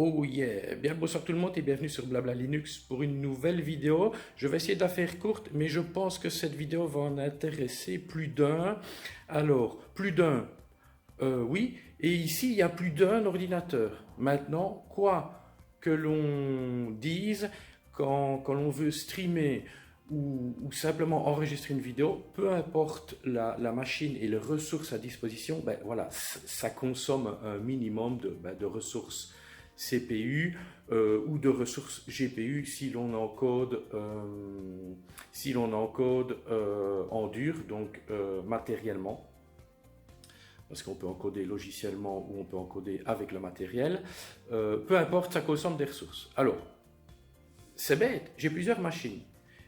Oh yeah! Bien le bonsoir tout le monde et bienvenue sur Blabla Linux pour une nouvelle vidéo. Je vais essayer de la faire courte, mais je pense que cette vidéo va en intéresser plus d'un. Alors, plus d'un, oui, et ici il y a plus d'un ordinateur. Maintenant, quoi que l'on dise quand l'on veut streamer ou simplement enregistrer une vidéo, peu importe la machine et les ressources à disposition, ben voilà, ça consomme un minimum de ressources CPU ou de ressources GPU si l'on encode en dur, donc matériellement, parce qu'on peut encoder logiciellement ou on peut encoder avec le matériel. Peu importe, ça consomme des ressources. Alors, c'est bête, j'ai plusieurs machines.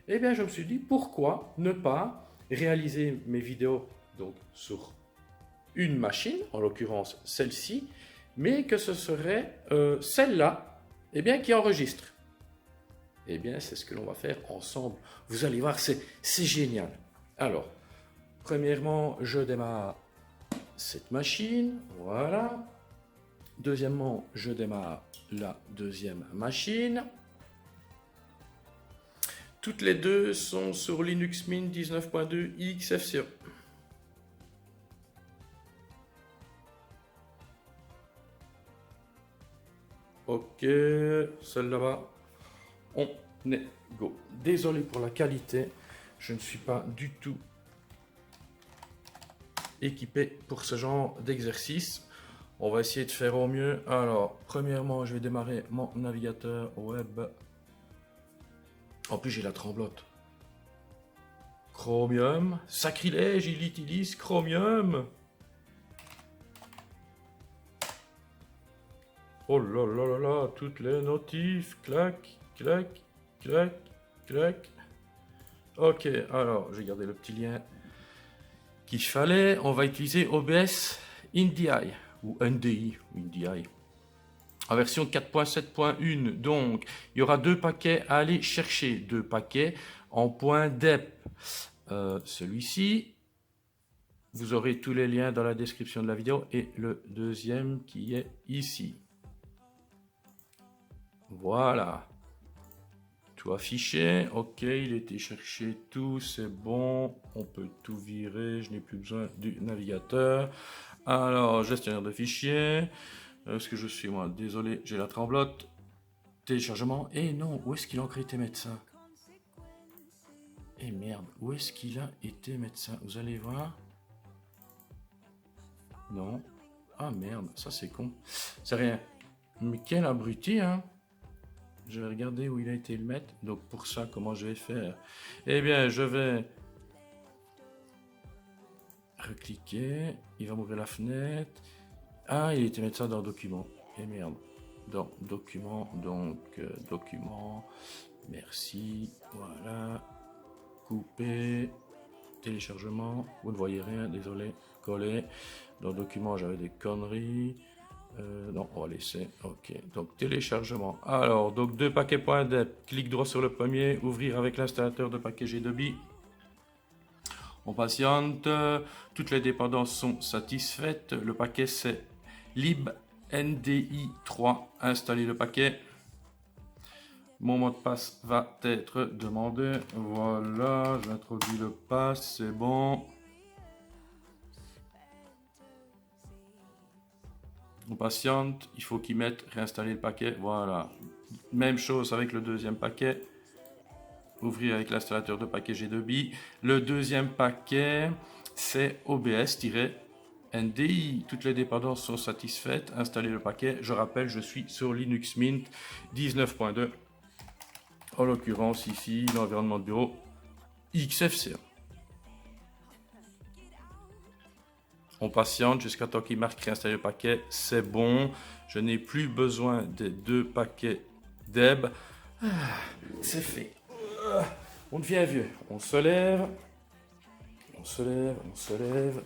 Eh bien, je me suis dit, pourquoi ne pas réaliser mes vidéos donc, sur une machine, en l'occurrence celle-ci, mais que ce serait celle-là eh bien, qui enregistre. Eh bien, c'est ce que l'on va faire ensemble. Vous allez voir, c'est génial. Alors, premièrement, je démarre cette machine, voilà. Deuxièmement, je démarre la deuxième machine. Toutes les deux sont sur Linux Mint 19.2 XFCE. Ok, celle là-bas, on est go. Désolé pour la qualité, je ne suis pas du tout équipé pour ce genre d'exercice. On va essayer de faire au mieux. Alors, premièrement, je vais démarrer mon navigateur web. En plus, j'ai la tremblote. Chromium, sacrilège, il utilise Chromium. Oh là là là là, toutes les notifs, clac, clac, clac, clac. Ok, alors, je vais garder le petit lien qu'il fallait. On va utiliser OBS NDI, ou NDI, ou NDI. En version 4.7.1, donc, il y aura deux paquets à aller chercher. Deux paquets en .dep. Celui-ci, vous aurez tous les liens dans la description de la vidéo. Et le deuxième qui est ici. Voilà. Tout affiché. Ok, il a été cherché tout. C'est bon. On peut tout virer. Je n'ai plus besoin du navigateur. Alors, gestionnaire de fichiers. Est-ce que je suis moi? Désolé, j'ai la tremblote. Téléchargement. Et non, où est-ce qu'il a encore été mettre ça? Et merde, où est-ce qu'il a été mettre ça? Vous allez voir. Non. Ah merde, ça c'est con. C'est rien. Mais quel abruti, hein? Je vais regarder où il a été le mettre. Donc pour ça, comment je vais faire? Eh bien, je vais recliquer. Il va m'ouvrir la fenêtre. Ah, il a été mettre ça dans document. Et merde. Dans document, donc document. Merci. Voilà. Couper. Téléchargement. Vous ne voyez rien, désolé. Coller. Dans document, j'avais des conneries. Non, on va laisser. Ok. Donc, téléchargement. Alors, donc, deux paquets.dep. Clique droit sur le premier. Ouvrir avec l'installateur de paquet G2B. On patiente. Toutes les dépendances sont satisfaites. Le paquet, c'est libndi3. Installer le paquet. Mon mot de passe va être demandé. Voilà, j'introduis le pass, c'est bon. On patiente, il faut qu'il mette réinstaller le paquet. Voilà. Même chose avec le deuxième paquet. Ouvrir avec l'installateur de paquet G2B. Le deuxième paquet, c'est OBS-NDI. Toutes les dépendances sont satisfaites. Installer le paquet. Je rappelle, je suis sur Linux Mint 19.2. En l'occurrence, ici, l'environnement de bureau XFCE. On patiente jusqu'à temps qu'il marque réinstaller le paquet. C'est bon. Je n'ai plus besoin des deux paquets DEB. C'est fait. On devient vieux. On se lève. On se lève. On se lève.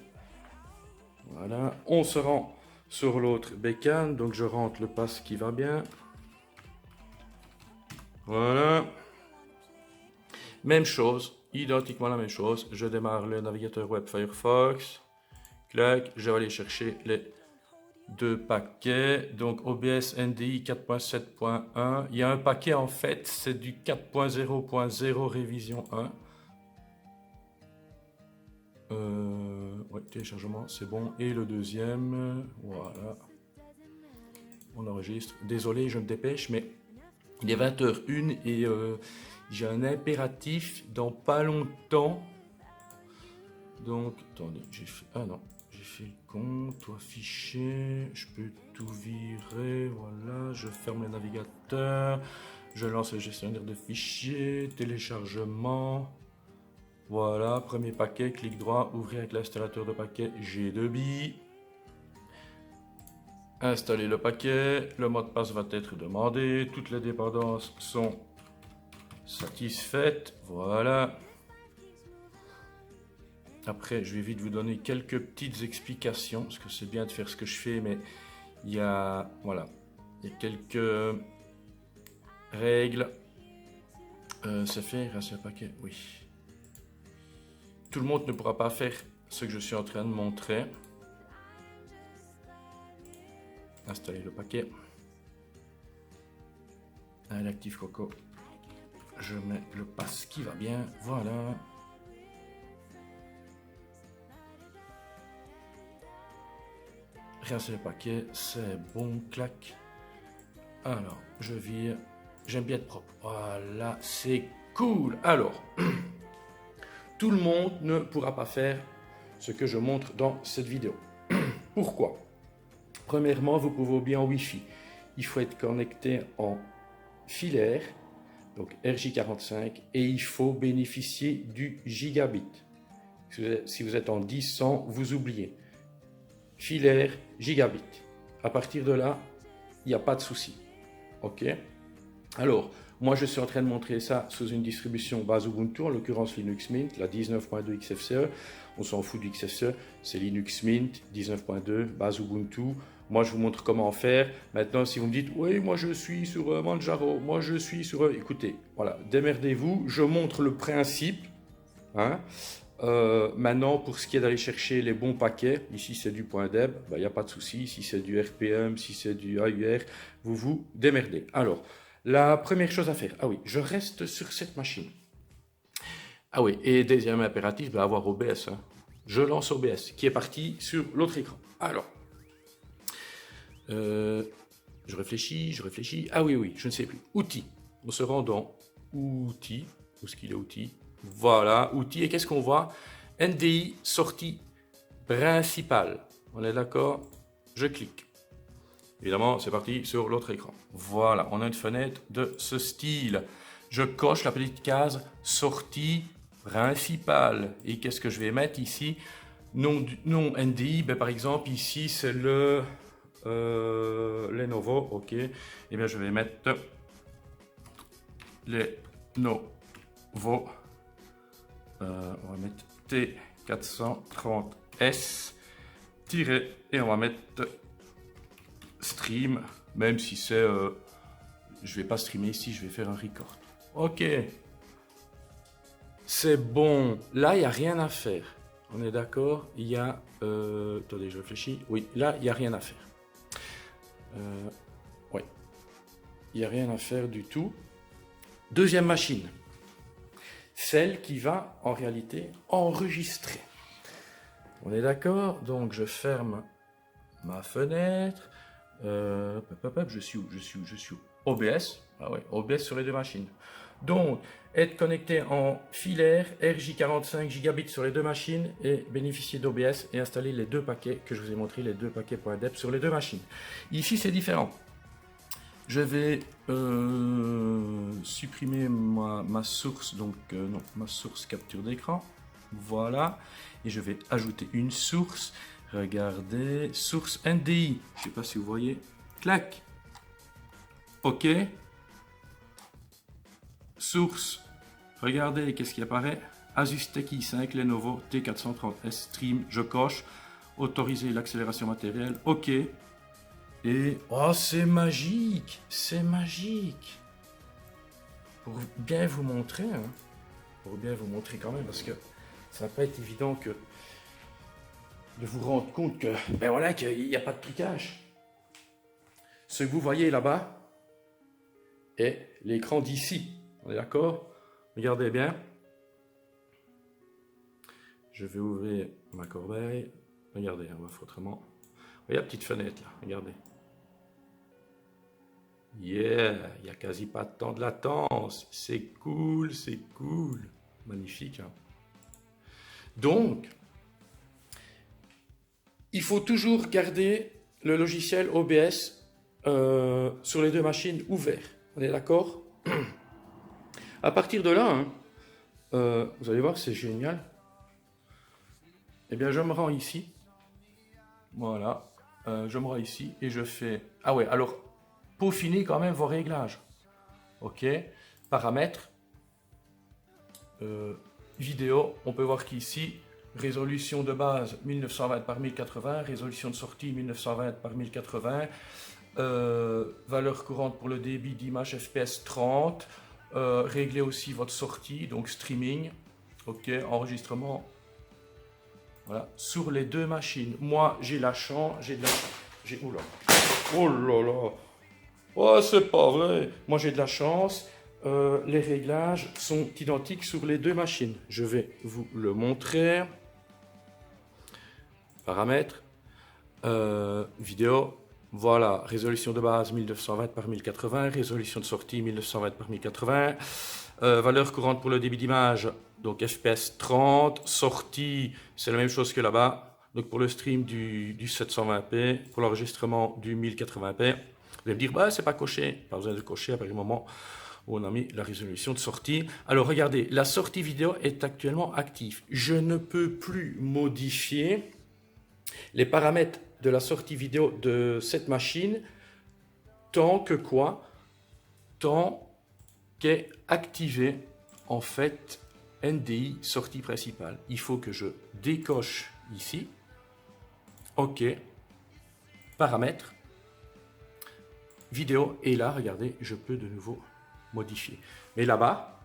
Voilà. On se rend sur l'autre bécane. Donc je rentre le pass qui va bien. Voilà. Même chose. Identiquement la même chose. Je démarre le navigateur web Firefox. Clac, je vais aller chercher les 2 paquets, donc OBS NDI 4.7.1. Il y a un paquet en fait, c'est du 4.0.0 révision 1. Ouais, téléchargement, c'est bon. Et le deuxième, voilà. On enregistre. Désolé, je me dépêche, mais il est 20h01 et j'ai un impératif dans pas longtemps. Donc, attendez, j'ai fait... Ah non, j'ai fait le compte, afficher, je peux tout virer, voilà, je ferme le navigateur, je lance le gestionnaire de fichiers, téléchargement, voilà, premier paquet, clic droit, ouvrir avec l'installateur de paquet G2B, installer le paquet, le mot de passe va être demandé, toutes les dépendances sont satisfaites, voilà. Après, je vais vite vous donner quelques petites explications, parce que c'est bien de faire ce que je fais, mais il y a, voilà, il y a quelques règles. C'est fait grâce au paquet, oui. Tout le monde ne pourra pas faire ce que je suis en train de montrer. Installer le paquet. Allez, Active Coco. Je mets le pass qui va bien, voilà. Rien, c'est le paquet, c'est bon, clac. Alors, je vire. J'aime bien être propre. Voilà, c'est cool. Alors, tout le monde ne pourra pas faire ce que je montre dans cette vidéo. Pourquoi? Premièrement, vous pouvez oublier en Wi-Fi. Il faut être connecté en filaire, donc RJ45, et il faut bénéficier du gigabit. Si vous êtes en 10-100, vous oubliez. Filaire, gigabit. À partir de là, il n'y a pas de souci. Ok? Alors, moi je suis en train de montrer ça sous une distribution base Ubuntu, en l'occurrence Linux Mint, la 19.2 XFCE. On s'en fout du XFCE, c'est Linux Mint 19.2 base Ubuntu. Moi je vous montre comment faire. Maintenant, si vous me dites, oui, moi je suis sur Manjaro, moi je suis sur... Écoutez, voilà, démerdez-vous, je montre le principe. Hein. Maintenant, pour ce qui est d'aller chercher les bons paquets, ici c'est du .deb, il n'y a pas de souci. Si c'est du RPM, si c'est du AUR, vous vous démerdez. Alors, la première chose à faire, ah oui, je reste sur cette machine. Ah oui, et deuxième impératif, avoir OBS. Hein. Je lance OBS, qui est parti sur l'autre écran. Alors, je réfléchis. Ah oui, je ne sais plus. Outils. On se rend dans Outils. Où est-ce qu'il est Outils? Voilà, Outils. Et qu'est-ce qu'on voit? NDI, sortie principale. On est d'accord? Je clique. Évidemment, c'est parti sur l'autre écran. Voilà, on a une fenêtre de ce style. Je coche la petite case sortie principale. Et qu'est-ce que je vais mettre ici? Nom NDI, par exemple, ici c'est le Lenovo, ok. Et bien je vais mettre Lenovo. On va mettre T430S et on va mettre stream, même si c'est je vais pas streamer ici, je vais faire un record. Ok, c'est bon. Là il n'y a rien à faire, on est d'accord. Il y a attendez, je réfléchis. Oui, là il n'y a rien à faire. Oui, il n'y a rien à faire du tout. Deuxième machine, celle qui va en réalité enregistrer. On est d'accord? Donc je ferme ma fenêtre. Je suis où? Je suis où? OBS. Ah ouais, OBS sur les deux machines. Donc, être connecté en filaire RJ45 gigabits sur les deux machines et bénéficier d'OBS et installer les deux paquets que je vous ai montré, les deux paquets .deb sur les deux machines. Ici, c'est différent. Je vais supprimer ma source, donc non, ma source capture d'écran. Voilà. Et je vais ajouter une source. Regardez, source NDI. Je ne sais pas si vous voyez. Clac. OK. Source. Regardez, qu'est-ce qui apparaît? Asus Tech i5 Lenovo T430S Stream. Je coche. Autoriser l'accélération matérielle. OK. Et oh, c'est magique. C'est magique. Pour bien vous montrer, hein. Pour bien vous montrer quand même, parce que ça va pas être évident que de vous rendre compte que, ben voilà, qu'il n'y a pas de trucage. Ce que vous voyez là-bas est l'écran d'ici. On est d'accord? Regardez bien. Je vais ouvrir ma corbeille. Regardez, on va faire autrement. Voyez la petite fenêtre là, regardez. Yeah, il n'y a quasi pas de temps de latence. C'est cool, c'est cool. Magnifique. Hein? Donc, il faut toujours garder le logiciel OBS sur les deux machines ouvert. On est d'accord? À partir de là, hein, vous allez voir, c'est génial. Eh bien, je me rends ici. Voilà. Je me rends ici et je fais... Ah ouais, alors, peaufinez quand même vos réglages. OK. Paramètres. Vidéo. On peut voir qu'ici, résolution de base 1920 par 1080, résolution de sortie 1920 par 1080, valeur courante pour le débit d'image FPS 30, réglez aussi votre sortie, donc streaming, ok, enregistrement, voilà, sur les deux machines. Moi, j'ai la chance, oh là, oh là là, oh, c'est pas vrai, moi j'ai de la chance. Les réglages sont identiques sur les deux machines. Je vais vous le montrer. Paramètres, vidéo, voilà, résolution de base 1920 par 1080, résolution de sortie 1920 par 1080, valeur courante pour le débit d'image, donc FPS 30, sortie, c'est la même chose que là-bas, donc pour le stream du 720p, pour l'enregistrement du 1080p, vous allez me dire, bah, c'est pas coché, pas besoin de cocher à partir du moment où on a mis la résolution de sortie. Alors regardez, la sortie vidéo est actuellement active. Je ne peux plus modifier les paramètres de la sortie vidéo de cette machine tant que quoi? Tant qu'est activé en fait NDI sortie principale. Il faut que je décoche ici. OK. Paramètres. Vidéo. Et là, regardez, je peux de nouveau modifier. Mais là-bas,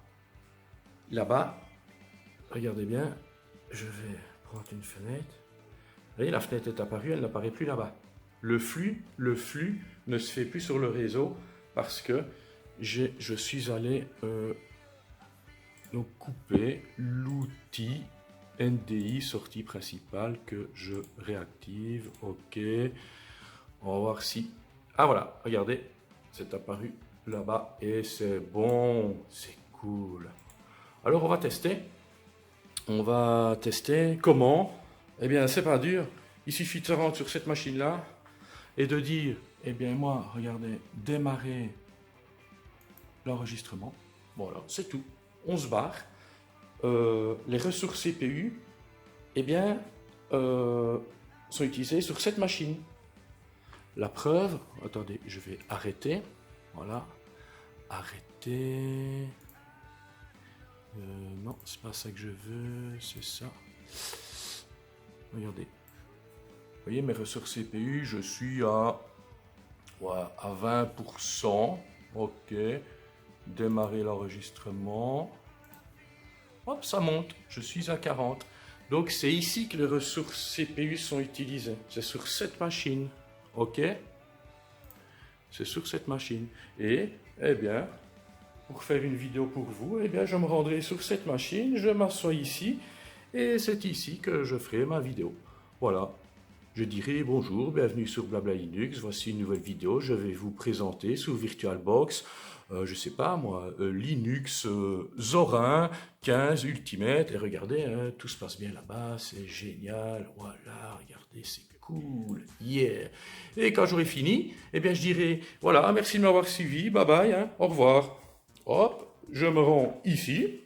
regardez bien, je vais prendre une fenêtre. Vous voyez, la fenêtre est apparue, elle n'apparaît plus là-bas. Le flux ne se fait plus sur le réseau parce que je suis allé donc couper l'outil NDI sortie principale que je réactive. OK. On va voir si... Ah voilà, regardez, c'est apparu là-bas et c'est bon, c'est cool. Alors on va tester. On va tester comment? Eh bien, c'est pas dur. Il suffit de se rendre sur cette machine-là et de dire, eh bien, moi, regardez, démarrer l'enregistrement. Voilà, c'est tout. On se barre. Les ressources CPU, eh bien, sont utilisées sur cette machine. La preuve, attendez, je vais arrêter. Voilà, arrêter. Non, c'est pas ça que je veux, c'est ça. Regardez. Vous voyez mes ressources CPU, je suis à 20%. OK. Démarrer l'enregistrement. Hop, ça monte. Je suis à 40. Donc c'est ici que les ressources CPU sont utilisées. C'est sur cette machine. OK. C'est sur cette machine. Et, eh bien, pour faire une vidéo pour vous, eh bien, je me rendrai sur cette machine, je m'assois ici, et c'est ici que je ferai ma vidéo. Voilà. Je dirai bonjour, bienvenue sur Blabla Linux, voici une nouvelle vidéo, je vais vous présenter sous VirtualBox, je sais pas moi, Linux Zorin 15 Ultimate, et regardez, hein, tout se passe bien là-bas, c'est génial, voilà, regardez, c'est cool, yeah. Et quand j'aurai fini, eh bien je dirai, voilà, merci de m'avoir suivi, bye bye, hein, au revoir. Hop, je me rends ici,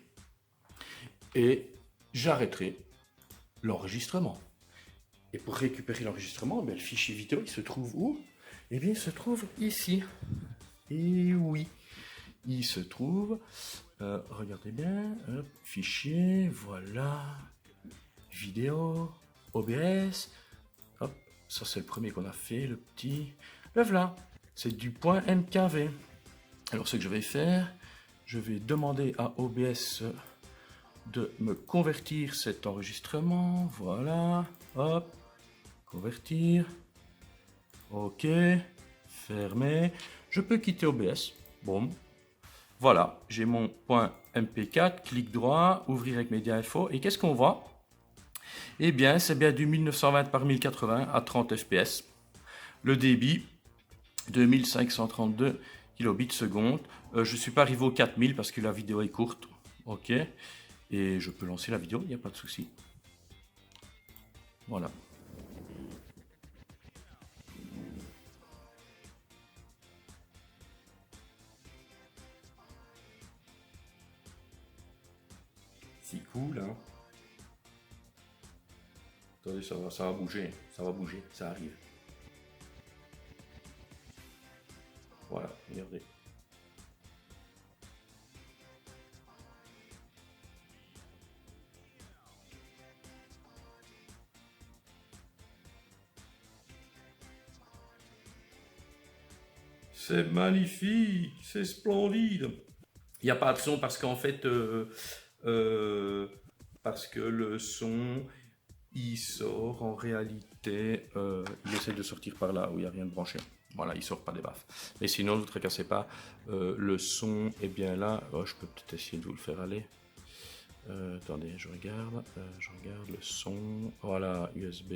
et j'arrêterai l'enregistrement. Et pour récupérer l'enregistrement, le fichier vidéo, il se trouve où? Eh bien, il se trouve ici. Et oui, il se trouve, regardez bien, hop, fichier, voilà, vidéo, OBS, hop, ça c'est le premier qu'on a fait, le petit, le voilà, c'est du point .mkv. Alors ce que je vais faire, je vais demander à OBS de me convertir cet enregistrement, voilà, hop, convertir, OK, fermer. Je peux quitter OBS. Bon. Voilà, j'ai mon point MP4, clic droit, ouvrir avec Media Info. Et qu'est-ce qu'on voit? Eh bien, c'est bien du 1920 par 1080 à 30 fps. Le débit, 2532 kilobits seconde. Je ne suis pas arrivé au 4000 parce que la vidéo est courte. Ok. Et je peux lancer la vidéo, il n'y a pas de souci. Voilà. C'est cool, hein. Attendez, ça va bouger, ça arrive. Voilà, regardez. C'est magnifique, c'est splendide. Il n'y a pas de son parce qu'en fait, parce que le son, il sort en réalité, il essaie de sortir par là où il n'y a rien de branché. Voilà, il sort pas des baffes. Mais sinon, ne vous tracassez pas, le son est bien là. Oh, je peux peut-être essayer de vous le faire aller. Attendez, je regarde le son. Voilà, USB.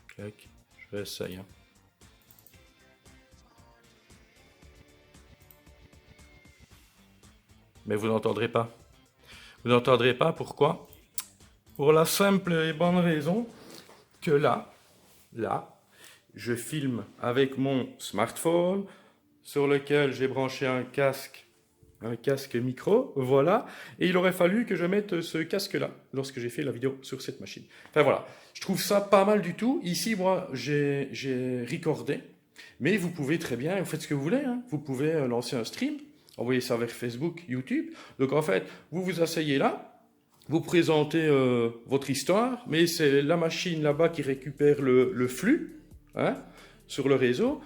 Clac, je essaye. Hein. Mais vous n'entendrez pas. Vous n'entendrez pas, pourquoi? Pour la simple et bonne raison que là, je filme avec mon smartphone sur lequel j'ai branché un casque micro, voilà, et il aurait fallu que je mette ce casque-là lorsque j'ai fait la vidéo sur cette machine. Enfin voilà, je trouve ça pas mal du tout. Ici, moi, j'ai recordé, mais vous pouvez très bien, vous faites ce que vous voulez, hein. Vous pouvez lancer un stream, envoyer ça vers Facebook, YouTube. Donc en fait, vous vous asseyez là, vous présentez votre histoire, mais c'est la machine là-bas qui récupère le flux, hein, sur le réseau,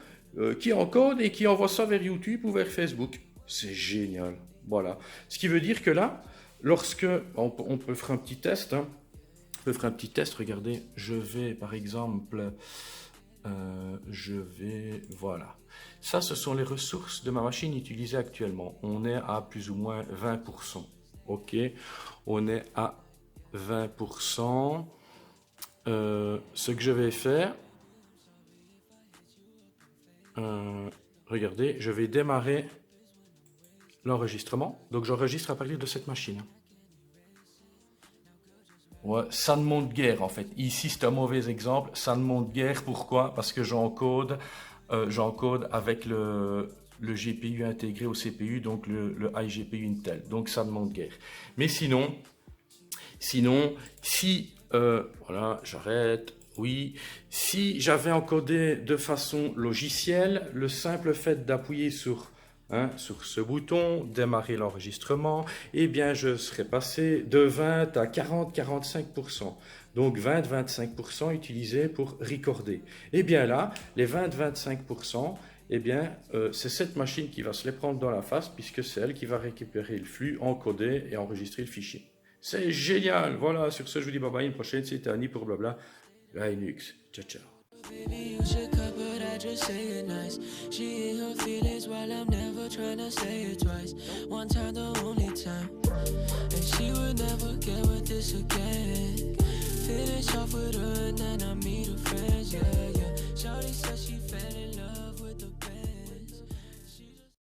qui encode et qui envoie ça vers YouTube ou vers Facebook. C'est génial. Voilà. Ce qui veut dire que là, lorsque on peut faire un petit test, hein, on peut faire un petit test. Regardez, je vais par exemple, voilà. Ça, ce sont les ressources de ma machine utilisée actuellement. On est à plus ou moins 20%. Ok, on est à 20%. Ce que je vais faire, regardez, je vais démarrer l'enregistrement. Donc j'enregistre à partir de cette machine. Ouais, ça ne monte guère en fait. Ici c'est un mauvais exemple. Ça ne monte guère. Pourquoi? Parce que j'encode avec le GPU intégré au CPU, donc le iGPU Intel. Donc ça ne monte guère. Mais sinon, si voilà, j'arrête. Oui, si j'avais encodé de façon logicielle, le simple fait d'appuyer sur ce bouton, démarrer l'enregistrement, eh bien je serais passé de 20 à 40-45%. Donc 20-25% utilisés pour recorder. Eh bien là, les 20-25%, eh bien c'est cette machine qui va se les prendre dans la face puisque c'est elle qui va récupérer le flux, encoder et enregistrer le fichier. C'est génial. Voilà, sur ce, je vous dis bye bye. Une prochaine, c'était Annie pour Blabla. Linux. Ciao, ciao. Baby, you should cut, but I just say it nice. She in her feelings while I'm never trying to say it twice. One time, the only time. And she would never get with this again. Finish off with her.